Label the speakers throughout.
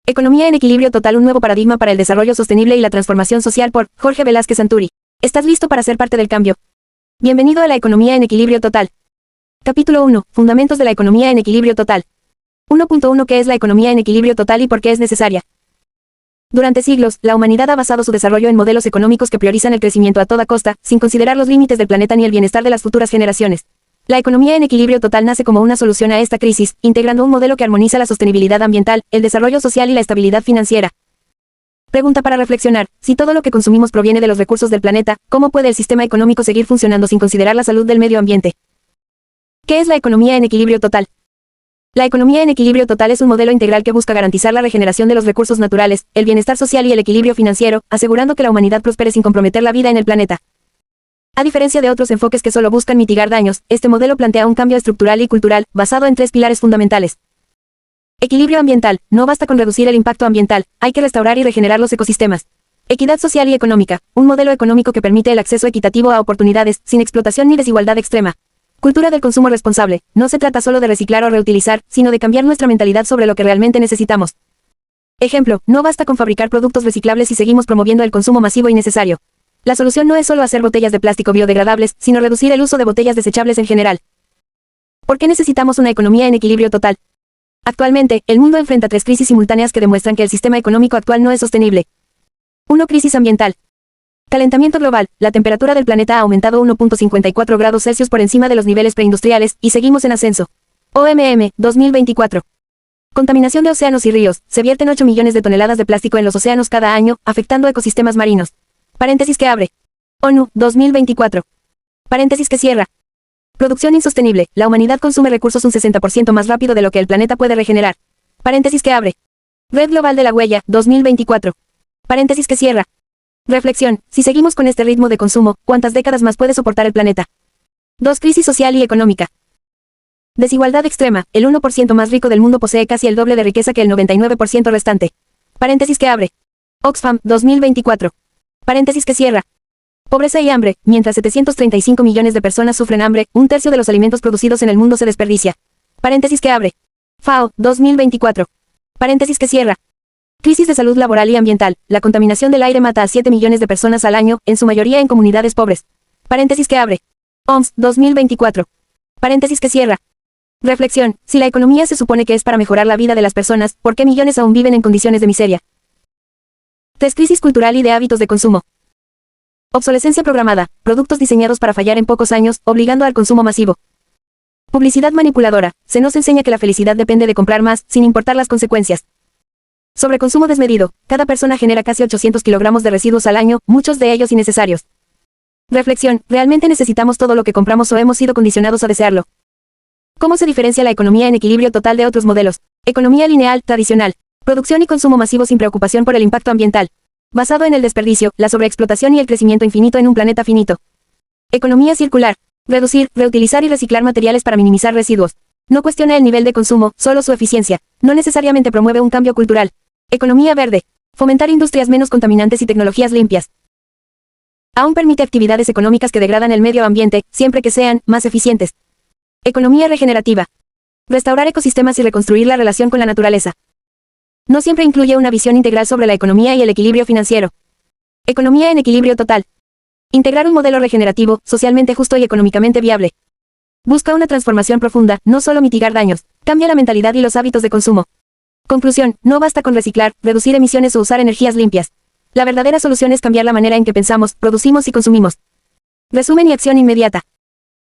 Speaker 1: Economía en equilibrio total, un nuevo paradigma para el desarrollo sostenible y la transformación social, por Jorge Velázquez Santuri. ¿Estás listo para ser parte del cambio? Bienvenido a la economía en equilibrio total. Capítulo 1. Fundamentos de la economía en equilibrio total. 1.1. ¿Qué es la economía en equilibrio total y por qué es necesaria? Durante siglos, la humanidad ha basado su desarrollo en modelos económicos que priorizan el crecimiento a toda costa, sin considerar los límites del planeta ni el bienestar de las futuras generaciones. La economía en equilibrio total nace como una solución a esta crisis, integrando un modelo que armoniza la sostenibilidad ambiental, el desarrollo social y la estabilidad financiera. Pregunta para reflexionar: si todo lo que consumimos proviene de los recursos del planeta, ¿cómo puede el sistema económico seguir funcionando sin considerar la salud del medio ambiente? ¿Qué es la economía en equilibrio total? La economía en equilibrio total es un modelo integral que busca garantizar la regeneración de los recursos naturales, el bienestar social y el equilibrio financiero, asegurando que la humanidad prospere sin comprometer la vida en el planeta. A diferencia de otros enfoques que solo buscan mitigar daños, este modelo plantea un cambio estructural y cultural, basado en tres pilares fundamentales. Equilibrio ambiental: no basta con reducir el impacto ambiental, hay que restaurar y regenerar los ecosistemas. Equidad social y económica: un modelo económico que permite el acceso equitativo a oportunidades, sin explotación ni desigualdad extrema. Cultura del consumo responsable: no se trata solo de reciclar o reutilizar, sino de cambiar nuestra mentalidad sobre lo que realmente necesitamos. Ejemplo: no basta con fabricar productos reciclables si seguimos promoviendo el consumo masivo innecesario. La solución no es solo hacer botellas de plástico biodegradables, sino reducir el uso de botellas desechables en general. ¿Por qué necesitamos una economía en equilibrio total? Actualmente, el mundo enfrenta tres crisis simultáneas que demuestran que el sistema económico actual no es sostenible. 1. Crisis ambiental. Calentamiento global: la temperatura del planeta ha aumentado 1.54 grados Celsius por encima de los niveles preindustriales, y seguimos en ascenso. OMM, 2024. Contaminación de océanos y ríos: se vierten 8 millones de toneladas de plástico en los océanos cada año, afectando ecosistemas marinos. Paréntesis que abre. ONU, 2024. Paréntesis que cierra. Producción insostenible: la humanidad consume recursos un 60% más rápido de lo que el planeta puede regenerar. Paréntesis que abre. Red Global de la Huella, 2024. Paréntesis que cierra. Reflexión: si seguimos con este ritmo de consumo, ¿cuántas décadas más puede soportar el planeta? 2. Crisis social y económica. Desigualdad extrema: el 1% más rico del mundo posee casi el doble de riqueza que el 99% restante. Paréntesis que abre. Oxfam, 2024. Paréntesis que cierra. Pobreza y hambre: mientras 735 millones de personas sufren hambre, un tercio de los alimentos producidos en el mundo se desperdicia. Paréntesis que abre. FAO, 2024. Paréntesis que cierra. Crisis de salud laboral y ambiental: la contaminación del aire mata a 7 millones de personas al año, en su mayoría en comunidades pobres. Paréntesis que abre. OMS, 2024. Paréntesis que cierra. Reflexión: si la economía se supone que es para mejorar la vida de las personas, ¿por qué millones aún viven en condiciones de miseria? 3. Crisis cultural y de hábitos de consumo. Obsolescencia programada: productos diseñados para fallar en pocos años, obligando al consumo masivo. Publicidad manipuladora: se nos enseña que la felicidad depende de comprar más, sin importar las consecuencias. Sobreconsumo desmedido: cada persona genera casi 800 kilogramos de residuos al año, muchos de ellos innecesarios. Reflexión: ¿realmente necesitamos todo lo que compramos o hemos sido condicionados a desearlo? ¿Cómo se diferencia la economía en equilibrio total de otros modelos? Economía lineal, tradicional. Producción y consumo masivo sin preocupación por el impacto ambiental. Basado en el desperdicio, la sobreexplotación y el crecimiento infinito en un planeta finito. Economía circular. Reducir, reutilizar y reciclar materiales para minimizar residuos. No cuestiona el nivel de consumo, solo su eficiencia. No necesariamente promueve un cambio cultural. Economía verde. Fomentar industrias menos contaminantes y tecnologías limpias. Aún permite actividades económicas que degradan el medio ambiente, siempre que sean más eficientes. Economía regenerativa. Restaurar ecosistemas y reconstruir la relación con la naturaleza. No siempre incluye una visión integral sobre la economía y el equilibrio financiero. Economía en equilibrio total. Integrar un modelo regenerativo, socialmente justo y económicamente viable. Busca una transformación profunda, no solo mitigar daños. Cambia la mentalidad y los hábitos de consumo. Conclusión: no basta con reciclar, reducir emisiones o usar energías limpias. La verdadera solución es cambiar la manera en que pensamos, producimos y consumimos. Resumen y acción inmediata.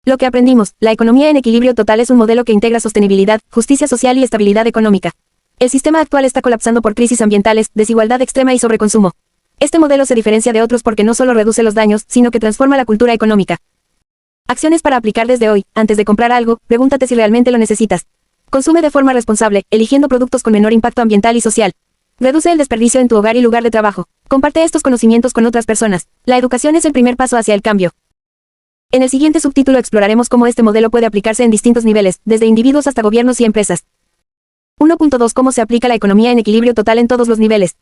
Speaker 1: Lo que aprendimos: la economía en equilibrio total es un modelo que integra sostenibilidad, justicia social y estabilidad económica. El sistema actual está colapsando por crisis ambientales, desigualdad extrema y sobreconsumo. Este modelo se diferencia de otros porque no solo reduce los daños, sino que transforma la cultura económica. Acciones para aplicar desde hoy: antes de comprar algo, pregúntate si realmente lo necesitas. Consume de forma responsable, eligiendo productos con menor impacto ambiental y social. Reduce el desperdicio en tu hogar y lugar de trabajo. Comparte estos conocimientos con otras personas. La educación es el primer paso hacia el cambio. En el siguiente subtítulo exploraremos cómo este modelo puede aplicarse en distintos niveles, desde individuos hasta gobiernos y empresas. 1.2. ¿Cómo se aplica la economía en equilibrio total en todos los niveles?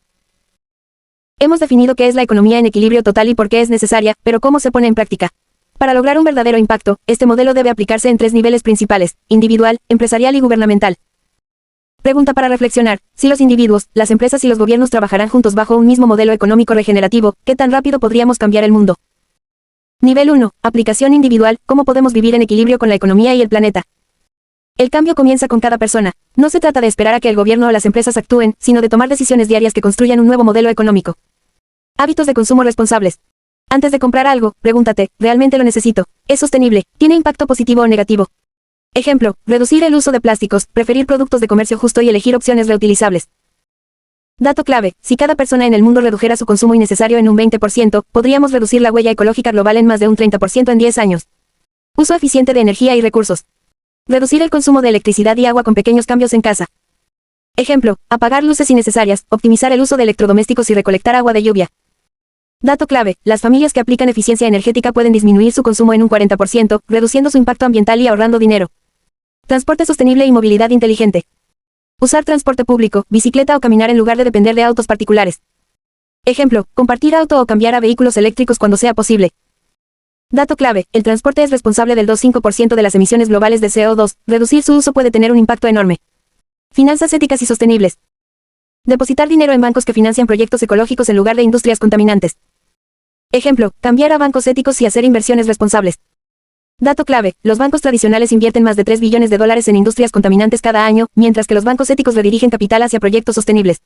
Speaker 1: Hemos definido qué es la economía en equilibrio total y por qué es necesaria, pero ¿cómo se pone en práctica? Para lograr un verdadero impacto, este modelo debe aplicarse en tres niveles principales: individual, empresarial y gubernamental. Pregunta para reflexionar. Si los individuos, las empresas y los gobiernos trabajarán juntos bajo un mismo modelo económico regenerativo, ¿qué tan rápido podríamos cambiar el mundo? Nivel 1. Aplicación individual. ¿Cómo podemos vivir en equilibrio con la economía y el planeta? El cambio comienza con cada persona. No se trata de esperar a que el gobierno o las empresas actúen, sino de tomar decisiones diarias que construyan un nuevo modelo económico. Hábitos de consumo responsables. Antes de comprar algo, pregúntate, ¿realmente lo necesito? ¿Es sostenible? ¿Tiene impacto positivo o negativo? Ejemplo, reducir el uso de plásticos, preferir productos de comercio justo y elegir opciones reutilizables. Dato clave, si cada persona en el mundo redujera su consumo innecesario en un 20%, podríamos reducir la huella ecológica global en más de un 30% en 10 años. Uso eficiente de energía y recursos. Reducir el consumo de electricidad y agua con pequeños cambios en casa. Ejemplo, apagar luces innecesarias, optimizar el uso de electrodomésticos y recolectar agua de lluvia. Dato clave, las familias que aplican eficiencia energética pueden disminuir su consumo en un 40%, reduciendo su impacto ambiental y ahorrando dinero. Transporte sostenible y movilidad inteligente. Usar transporte público, bicicleta o caminar en lugar de depender de autos particulares. Ejemplo, compartir auto o cambiar a vehículos eléctricos cuando sea posible. Dato clave, el transporte es responsable del 2,5% de las emisiones globales de CO2, reducir su uso puede tener un impacto enorme. Finanzas éticas y sostenibles. Depositar dinero en bancos que financian proyectos ecológicos en lugar de industrias contaminantes. Ejemplo, cambiar a bancos éticos y hacer inversiones responsables. Dato clave, los bancos tradicionales invierten más de $3 billones en industrias contaminantes cada año, mientras que los bancos éticos redirigen capital hacia proyectos sostenibles.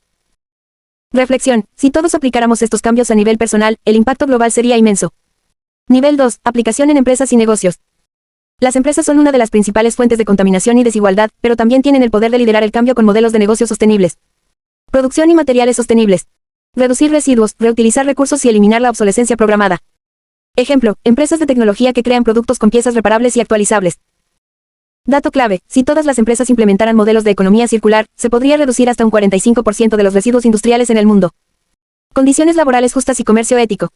Speaker 1: Reflexión, si todos aplicáramos estos cambios a nivel personal, el impacto global sería inmenso. Nivel 2, aplicación en empresas y negocios. Las empresas son una de las principales fuentes de contaminación y desigualdad, pero también tienen el poder de liderar el cambio con modelos de negocios sostenibles. Producción y materiales sostenibles. Reducir residuos, reutilizar recursos y eliminar la obsolescencia programada. Ejemplo, empresas de tecnología que crean productos con piezas reparables y actualizables. Dato clave, si todas las empresas implementaran modelos de economía circular, se podría reducir hasta un 45% de los residuos industriales en el mundo. Condiciones laborales justas y comercio ético.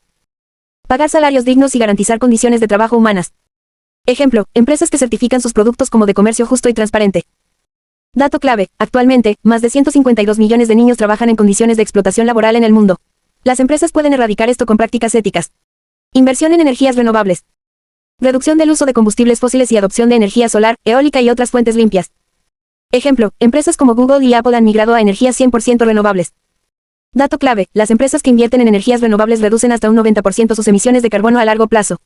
Speaker 1: Pagar salarios dignos y garantizar condiciones de trabajo humanas. Ejemplo, empresas que certifican sus productos como de comercio justo y transparente. Dato clave, actualmente, más de 152 millones de niños trabajan en condiciones de explotación laboral en el mundo. Las empresas pueden erradicar esto con prácticas éticas. Inversión en energías renovables. Reducción del uso de combustibles fósiles y adopción de energía solar, eólica y otras fuentes limpias. Ejemplo, empresas como Google y Apple han migrado a energías 100% renovables. Dato clave, las empresas que invierten en energías renovables reducen hasta un 90% sus emisiones de carbono a largo plazo.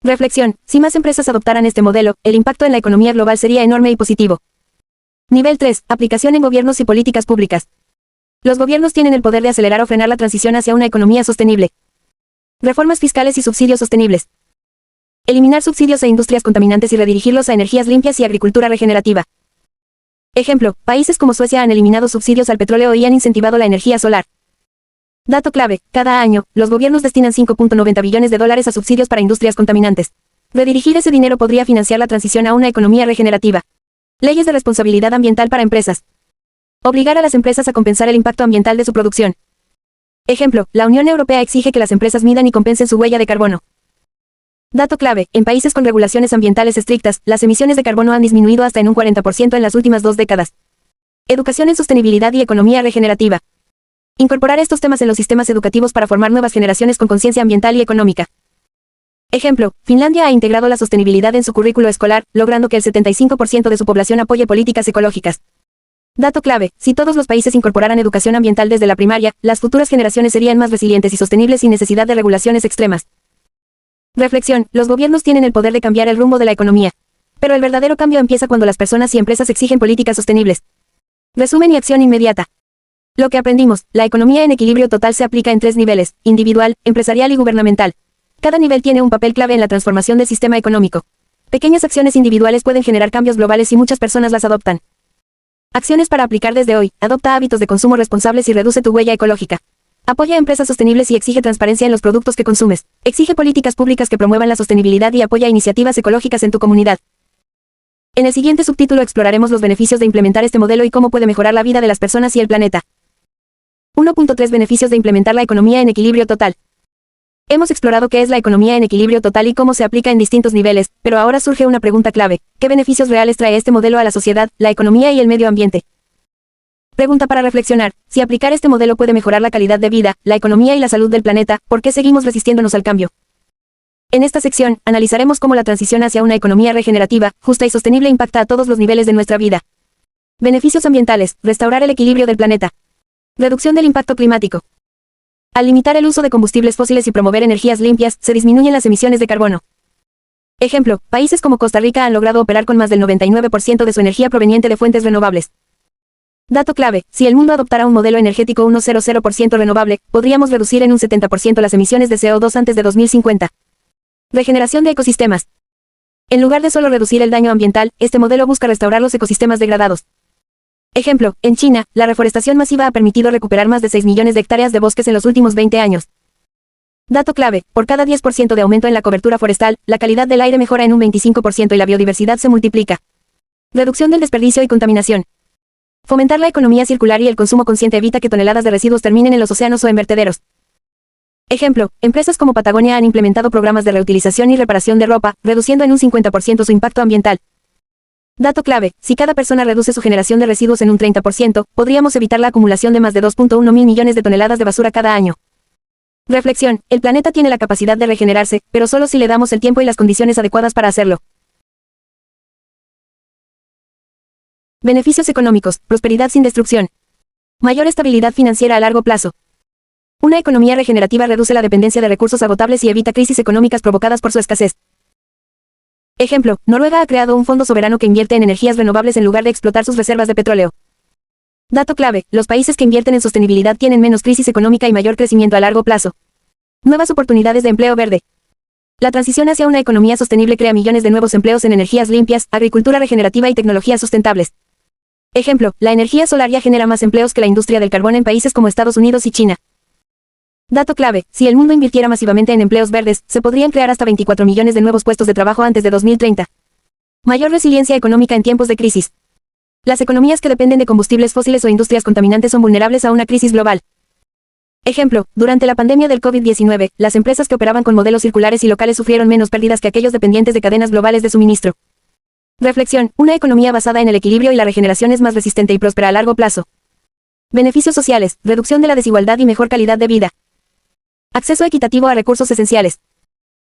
Speaker 1: Reflexión, si más empresas adoptaran este modelo, el impacto en la economía global sería enorme y positivo. Nivel 3, aplicación en gobiernos y políticas públicas. Los gobiernos tienen el poder de acelerar o frenar la transición hacia una economía sostenible. Reformas fiscales y subsidios sostenibles. Eliminar subsidios a industrias contaminantes y redirigirlos a energías limpias y agricultura regenerativa. Ejemplo, países como Suecia han eliminado subsidios al petróleo y han incentivado la energía solar. Dato clave, cada año, los gobiernos destinan $5.90 billones a subsidios para industrias contaminantes. Redirigir ese dinero podría financiar la transición a una economía regenerativa. Leyes de responsabilidad ambiental para empresas. Obligar a las empresas a compensar el impacto ambiental de su producción. Ejemplo, la Unión Europea exige que las empresas midan y compensen su huella de carbono. Dato clave, en países con regulaciones ambientales estrictas, las emisiones de carbono han disminuido hasta en un 40% en las últimas 2 décadas. Educación en sostenibilidad y economía regenerativa. Incorporar estos temas en los sistemas educativos para formar nuevas generaciones con conciencia ambiental y económica. Ejemplo, Finlandia ha integrado la sostenibilidad en su currículo escolar, logrando que el 75% de su población apoye políticas ecológicas. Dato clave, si todos los países incorporaran educación ambiental desde la primaria, las futuras generaciones serían más resilientes y sostenibles sin necesidad de regulaciones extremas. Reflexión, los gobiernos tienen el poder de cambiar el rumbo de la economía. Pero el verdadero cambio empieza cuando las personas y empresas exigen políticas sostenibles. Resumen y acción inmediata. Lo que aprendimos, la economía en equilibrio total se aplica en 3 niveles, individual, empresarial y gubernamental. Cada nivel tiene un papel clave en la transformación del sistema económico. Pequeñas acciones individuales pueden generar cambios globales y muchas personas las adoptan. Acciones para aplicar desde hoy, adopta hábitos de consumo responsables y reduce tu huella ecológica. Apoya a empresas sostenibles y exige transparencia en los productos que consumes. Exige políticas públicas que promuevan la sostenibilidad y apoya iniciativas ecológicas en tu comunidad. En el siguiente subtítulo exploraremos los beneficios de implementar este modelo y cómo puede mejorar la vida de las personas y el planeta. 1.3 Beneficios de implementar la economía en equilibrio total. Hemos explorado qué es la economía en equilibrio total y cómo se aplica en distintos niveles, pero ahora surge una pregunta clave. ¿Qué beneficios reales trae este modelo a la sociedad, la economía y el medio ambiente? Pregunta para reflexionar. Si aplicar este modelo puede mejorar la calidad de vida, la economía y la salud del planeta, ¿por qué seguimos resistiéndonos al cambio? En esta sección, analizaremos cómo la transición hacia una economía regenerativa, justa y sostenible impacta a todos los niveles de nuestra vida. Beneficios ambientales, restaurar el equilibrio del planeta. Reducción del impacto climático. Al limitar el uso de combustibles fósiles y promover energías limpias, se disminuyen las emisiones de carbono. Ejemplo, países como Costa Rica han logrado operar con más del 99% de su energía proveniente de fuentes renovables. Dato clave, si el mundo adoptara un modelo energético 100% renovable, podríamos reducir en un 70% las emisiones de CO2 antes de 2050. Regeneración de ecosistemas. En lugar de solo reducir el daño ambiental, este modelo busca restaurar los ecosistemas degradados. Ejemplo, en China, la reforestación masiva ha permitido recuperar más de 6 millones de hectáreas de bosques en los últimos 20 años. Dato clave, por cada 10% de aumento en la cobertura forestal, la calidad del aire mejora en un 25% y la biodiversidad se multiplica. Reducción del desperdicio y contaminación. Fomentar la economía circular y el consumo consciente evita que toneladas de residuos terminen en los océanos o en vertederos. Ejemplo, empresas como Patagonia han implementado programas de reutilización y reparación de ropa, reduciendo en un 50% su impacto ambiental. Dato clave, si cada persona reduce su generación de residuos en un 30%, podríamos evitar la acumulación de más de 2.1 mil millones de toneladas de basura cada año. Reflexión, el planeta tiene la capacidad de regenerarse, pero solo si le damos el tiempo y las condiciones adecuadas para hacerlo. Beneficios económicos, prosperidad sin destrucción. Mayor estabilidad financiera a largo plazo. Una economía regenerativa reduce la dependencia de recursos agotables y evita crisis económicas provocadas por su escasez. Ejemplo, Noruega ha creado un fondo soberano que invierte en energías renovables en lugar de explotar sus reservas de petróleo. Dato clave, los países que invierten en sostenibilidad tienen menos crisis económica y mayor crecimiento a largo plazo. Nuevas oportunidades de empleo verde. La transición hacia una economía sostenible crea millones de nuevos empleos en energías limpias, agricultura regenerativa y tecnologías sustentables. Ejemplo, la energía solar ya genera más empleos que la industria del carbón en países como Estados Unidos y China. Dato clave, si el mundo invirtiera masivamente en empleos verdes, se podrían crear hasta 24 millones de nuevos puestos de trabajo antes de 2030. Mayor resiliencia económica en tiempos de crisis. Las economías que dependen de combustibles fósiles o industrias contaminantes son vulnerables a una crisis global. Ejemplo, durante la pandemia del COVID-19, las empresas que operaban con modelos circulares y locales sufrieron menos pérdidas que aquellos dependientes de cadenas globales de suministro. Reflexión, una economía basada en el equilibrio y la regeneración es más resistente y próspera a largo plazo. Beneficios sociales, reducción de la desigualdad y mejor calidad de vida. Acceso equitativo a recursos esenciales.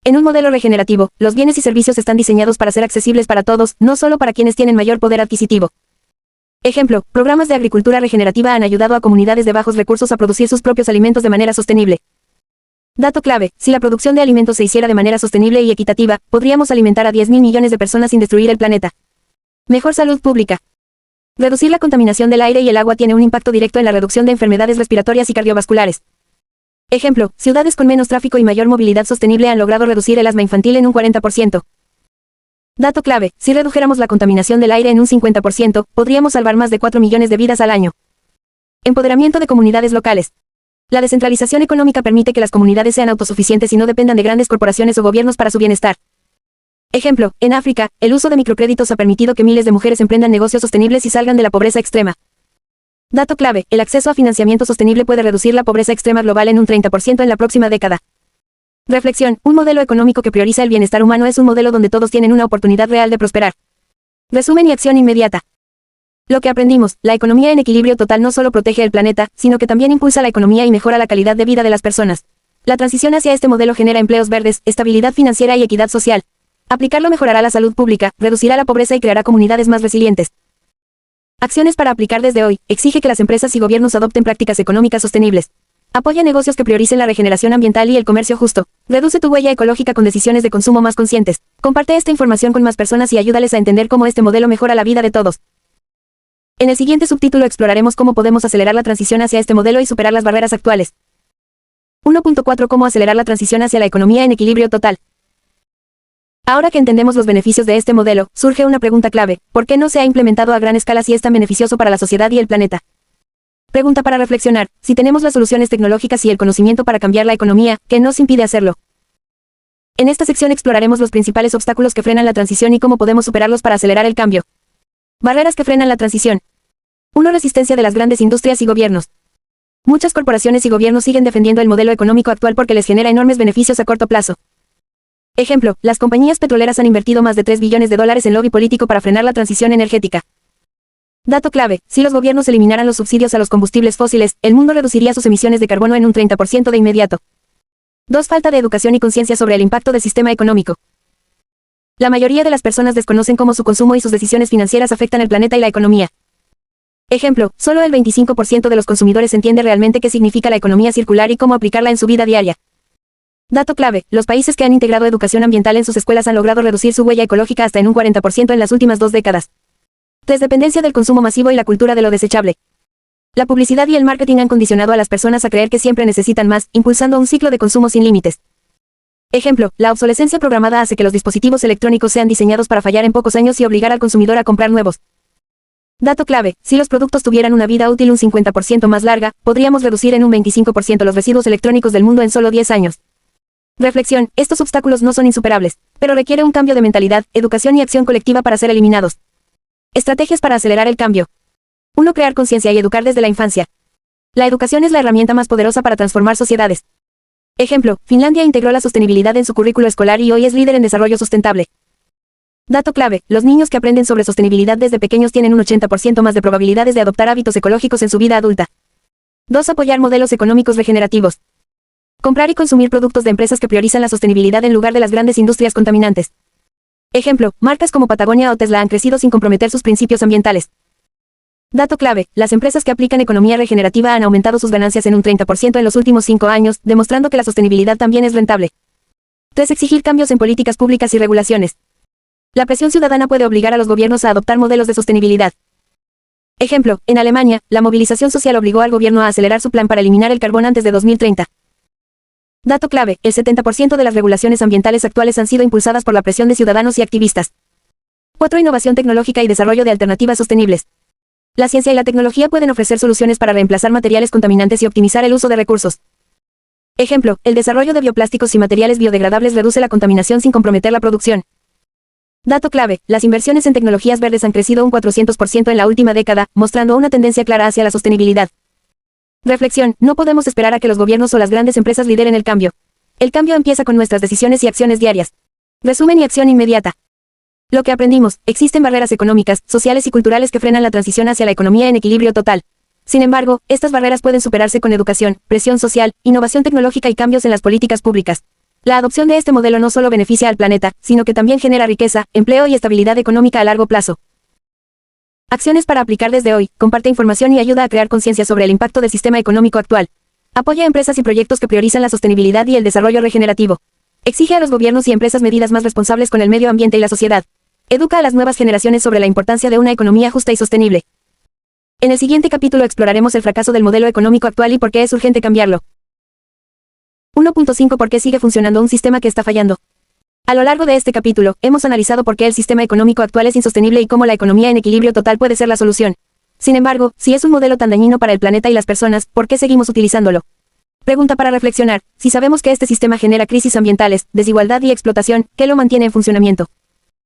Speaker 1: En un modelo regenerativo, los bienes y servicios están diseñados para ser accesibles para todos, no solo para quienes tienen mayor poder adquisitivo. Ejemplo, programas de agricultura regenerativa han ayudado a comunidades de bajos recursos a producir sus propios alimentos de manera sostenible. Dato clave, si la producción de alimentos se hiciera de manera sostenible y equitativa, podríamos alimentar a 10.000 millones de personas sin destruir el planeta. Mejor salud pública. Reducir la contaminación del aire y el agua tiene un impacto directo en la reducción de enfermedades respiratorias y cardiovasculares. Ejemplo, ciudades con menos tráfico y mayor movilidad sostenible han logrado reducir el asma infantil en un 40%. Dato clave, si redujéramos la contaminación del aire en un 50%, podríamos salvar más de 4 millones de vidas al año. Empoderamiento de comunidades locales. La descentralización económica permite que las comunidades sean autosuficientes y no dependan de grandes corporaciones o gobiernos para su bienestar. Ejemplo, en África, el uso de microcréditos ha permitido que miles de mujeres emprendan negocios sostenibles y salgan de la pobreza extrema. Dato clave, el acceso a financiamiento sostenible puede reducir la pobreza extrema global en un 30% en la próxima década. Reflexión, un modelo económico que prioriza el bienestar humano es un modelo donde todos tienen una oportunidad real de prosperar. Resumen y acción inmediata. Lo que aprendimos, la economía en equilibrio total no solo protege el planeta, sino que también impulsa la economía y mejora la calidad de vida de las personas. La transición hacia este modelo genera empleos verdes, estabilidad financiera y equidad social. Aplicarlo mejorará la salud pública, reducirá la pobreza y creará comunidades más resilientes. Acciones para aplicar desde hoy. Exige que las empresas y gobiernos adopten prácticas económicas sostenibles. Apoya negocios que prioricen la regeneración ambiental y el comercio justo. Reduce tu huella ecológica con decisiones de consumo más conscientes. Comparte esta información con más personas y ayúdales a entender cómo este modelo mejora la vida de todos. En el siguiente subtítulo exploraremos cómo podemos acelerar la transición hacia este modelo y superar las barreras actuales. 1.4 Cómo acelerar la transición hacia la economía en equilibrio total. Ahora que entendemos los beneficios de este modelo, surge una pregunta clave: ¿por qué no se ha implementado a gran escala si es tan beneficioso para la sociedad y el planeta? Pregunta para reflexionar: si tenemos las soluciones tecnológicas y el conocimiento para cambiar la economía, ¿qué nos impide hacerlo? En esta sección exploraremos los principales obstáculos que frenan la transición y cómo podemos superarlos para acelerar el cambio. Barreras que frenan la transición. 1. Resistencia de las grandes industrias y gobiernos. Muchas corporaciones y gobiernos siguen defendiendo el modelo económico actual porque les genera enormes beneficios a corto plazo. Ejemplo, las compañías petroleras han invertido más de $3 billones en lobby político para frenar la transición energética. Dato clave, si los gobiernos eliminaran los subsidios a los combustibles fósiles, el mundo reduciría sus emisiones de carbono en un 30% de inmediato. 2. Falta de educación y conciencia sobre el impacto del sistema económico. La mayoría de las personas desconocen cómo su consumo y sus decisiones financieras afectan el planeta y la economía. Ejemplo, solo el 25% de los consumidores entiende realmente qué significa la economía circular y cómo aplicarla en su vida diaria. Dato clave, los países que han integrado educación ambiental en sus escuelas han logrado reducir su huella ecológica hasta en un 40% en las últimas 2 décadas. 3. Dependencia del consumo masivo y la cultura de lo desechable. La publicidad y el marketing han condicionado a las personas a creer que siempre necesitan más, impulsando un ciclo de consumo sin límites. Ejemplo, la obsolescencia programada hace que los dispositivos electrónicos sean diseñados para fallar en pocos años y obligar al consumidor a comprar nuevos. Dato clave, si los productos tuvieran una vida útil un 50% más larga, podríamos reducir en un 25% los residuos electrónicos del mundo en solo 10 años. Reflexión, estos obstáculos no son insuperables, pero requiere un cambio de mentalidad, educación y acción colectiva para ser eliminados. Estrategias para acelerar el cambio. 1. Crear conciencia y educar desde la infancia. La educación es la herramienta más poderosa para transformar sociedades. Ejemplo, Finlandia integró la sostenibilidad en su currículo escolar y hoy es líder en desarrollo sustentable. Dato clave, los niños que aprenden sobre sostenibilidad desde pequeños tienen un 80% más de probabilidades de adoptar hábitos ecológicos en su vida adulta. 2. Apoyar modelos económicos regenerativos. Comprar y consumir productos de empresas que priorizan la sostenibilidad en lugar de las grandes industrias contaminantes. Ejemplo, marcas como Patagonia o Tesla han crecido sin comprometer sus principios ambientales. Dato clave, las empresas que aplican economía regenerativa han aumentado sus ganancias en un 30% en los últimos 5 años, demostrando que la sostenibilidad también es rentable. 3. Exigir cambios en políticas públicas y regulaciones. La presión ciudadana puede obligar a los gobiernos a adoptar modelos de sostenibilidad. Ejemplo, en Alemania, la movilización social obligó al gobierno a acelerar su plan para eliminar el carbón antes de 2030. Dato clave, el 70% de las regulaciones ambientales actuales han sido impulsadas por la presión de ciudadanos y activistas. 4. Innovación tecnológica y desarrollo de alternativas sostenibles. La ciencia y la tecnología pueden ofrecer soluciones para reemplazar materiales contaminantes y optimizar el uso de recursos. Ejemplo, el desarrollo de bioplásticos y materiales biodegradables reduce la contaminación sin comprometer la producción. Dato clave, las inversiones en tecnologías verdes han crecido un 400% en la última década, mostrando una tendencia clara hacia la sostenibilidad. Reflexión, no podemos esperar a que los gobiernos o las grandes empresas lideren el cambio. El cambio empieza con nuestras decisiones y acciones diarias. Resumen y acción inmediata. Lo que aprendimos, existen barreras económicas, sociales y culturales que frenan la transición hacia la economía en equilibrio total. Sin embargo, estas barreras pueden superarse con educación, presión social, innovación tecnológica y cambios en las políticas públicas. La adopción de este modelo no solo beneficia al planeta, sino que también genera riqueza, empleo y estabilidad económica a largo plazo. Acciones para aplicar desde hoy. Comparte información y ayuda a crear conciencia sobre el impacto del sistema económico actual. Apoya empresas y proyectos que priorizan la sostenibilidad y el desarrollo regenerativo. Exige a los gobiernos y empresas medidas más responsables con el medio ambiente y la sociedad. Educa a las nuevas generaciones sobre la importancia de una economía justa y sostenible. En el siguiente capítulo exploraremos el fracaso del modelo económico actual y por qué es urgente cambiarlo. 1.5 ¿Por qué sigue funcionando un sistema que está fallando? A lo largo de este capítulo, hemos analizado por qué el sistema económico actual es insostenible y cómo la economía en equilibrio total puede ser la solución. Sin embargo, si es un modelo tan dañino para el planeta y las personas, ¿por qué seguimos utilizándolo? Pregunta para reflexionar, si sabemos que este sistema genera crisis ambientales, desigualdad y explotación, ¿qué lo mantiene en funcionamiento?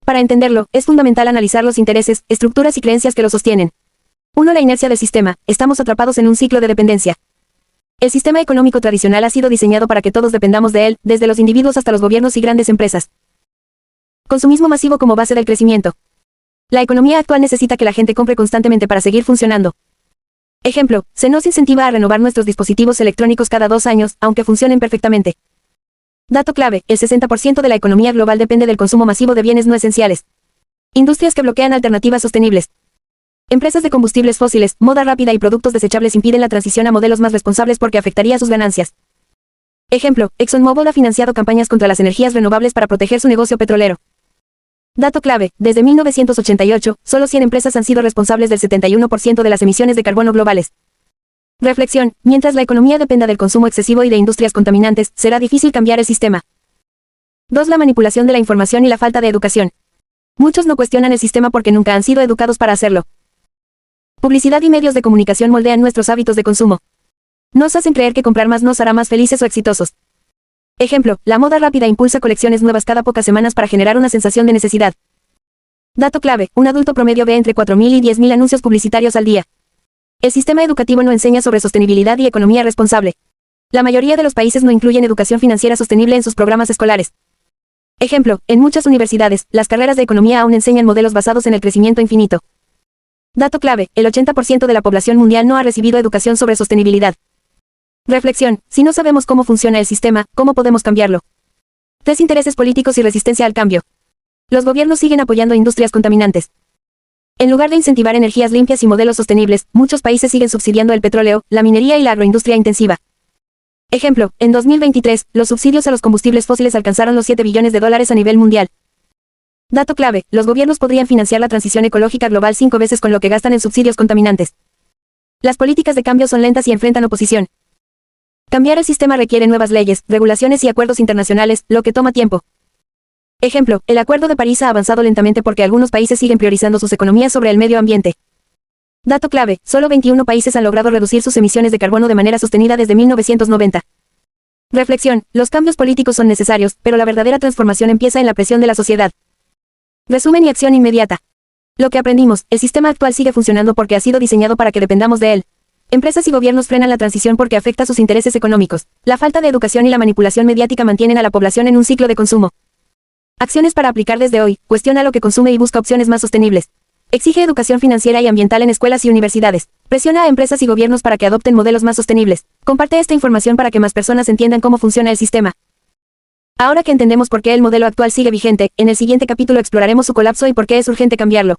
Speaker 1: Para entenderlo, es fundamental analizar los intereses, estructuras y creencias que lo sostienen. 1. La inercia del sistema, estamos atrapados en un ciclo de dependencia. El sistema económico tradicional ha sido diseñado para que todos dependamos de él, desde los individuos hasta los gobiernos y grandes empresas. Consumismo masivo como base del crecimiento. La economía actual necesita que la gente compre constantemente para seguir funcionando. Ejemplo, se nos incentiva a renovar nuestros dispositivos electrónicos cada 2 años, aunque funcionen perfectamente. Dato clave, el 60% de la economía global depende del consumo masivo de bienes no esenciales. Industrias que bloquean alternativas sostenibles. Empresas de combustibles fósiles, moda rápida y productos desechables impiden la transición a modelos más responsables porque afectaría sus ganancias. Ejemplo, ExxonMobil ha financiado campañas contra las energías renovables para proteger su negocio petrolero. Dato clave, desde 1988, solo 100 empresas han sido responsables del 71% de las emisiones de carbono globales. Reflexión, mientras la economía dependa del consumo excesivo y de industrias contaminantes, será difícil cambiar el sistema. 2. La manipulación de la información y la falta de educación. Muchos no cuestionan el sistema porque nunca han sido educados para hacerlo. Publicidad y medios de comunicación moldean nuestros hábitos de consumo. Nos hacen creer que comprar más nos hará más felices o exitosos. Ejemplo, la moda rápida impulsa colecciones nuevas cada pocas semanas para generar una sensación de necesidad. Dato clave, un adulto promedio ve entre 4.000 y 10.000 anuncios publicitarios al día. El sistema educativo no enseña sobre sostenibilidad y economía responsable. La mayoría de los países no incluyen educación financiera sostenible en sus programas escolares. Ejemplo, en muchas universidades, las carreras de economía aún enseñan modelos basados en el crecimiento infinito. Dato clave, el 80% de la población mundial no ha recibido educación sobre sostenibilidad. Reflexión, si no sabemos cómo funciona el sistema, ¿cómo podemos cambiarlo? 3. Intereses políticos y resistencia al cambio. Los gobiernos siguen apoyando industrias contaminantes. En lugar de incentivar energías limpias y modelos sostenibles, muchos países siguen subsidiando el petróleo, la minería y la agroindustria intensiva. Ejemplo, en 2023, los subsidios a los combustibles fósiles alcanzaron los 7 billones de dólares a nivel mundial. Dato clave, los gobiernos podrían financiar la transición ecológica global 5 veces con lo que gastan en subsidios contaminantes. Las políticas de cambio son lentas y enfrentan oposición. Cambiar el sistema requiere nuevas leyes, regulaciones y acuerdos internacionales, lo que toma tiempo. Ejemplo, el Acuerdo de París ha avanzado lentamente porque algunos países siguen priorizando sus economías sobre el medio ambiente. Dato clave, solo 21 países han logrado reducir sus emisiones de carbono de manera sostenida desde 1990. Reflexión, los cambios políticos son necesarios, pero la verdadera transformación empieza en la presión de la sociedad. Resumen y acción inmediata. Lo que aprendimos, el sistema actual sigue funcionando porque ha sido diseñado para que dependamos de él. Empresas y gobiernos frenan la transición porque afecta sus intereses económicos. La falta de educación y la manipulación mediática mantienen a la población en un ciclo de consumo. Acciones para aplicar desde hoy, cuestiona lo que consume y busca opciones más sostenibles. Exige educación financiera y ambiental en escuelas y universidades. Presiona a empresas y gobiernos para que adopten modelos más sostenibles. Comparte esta información para que más personas entiendan cómo funciona el sistema. Ahora que entendemos por qué el modelo actual sigue vigente, en el siguiente capítulo exploraremos su colapso y por qué es urgente cambiarlo.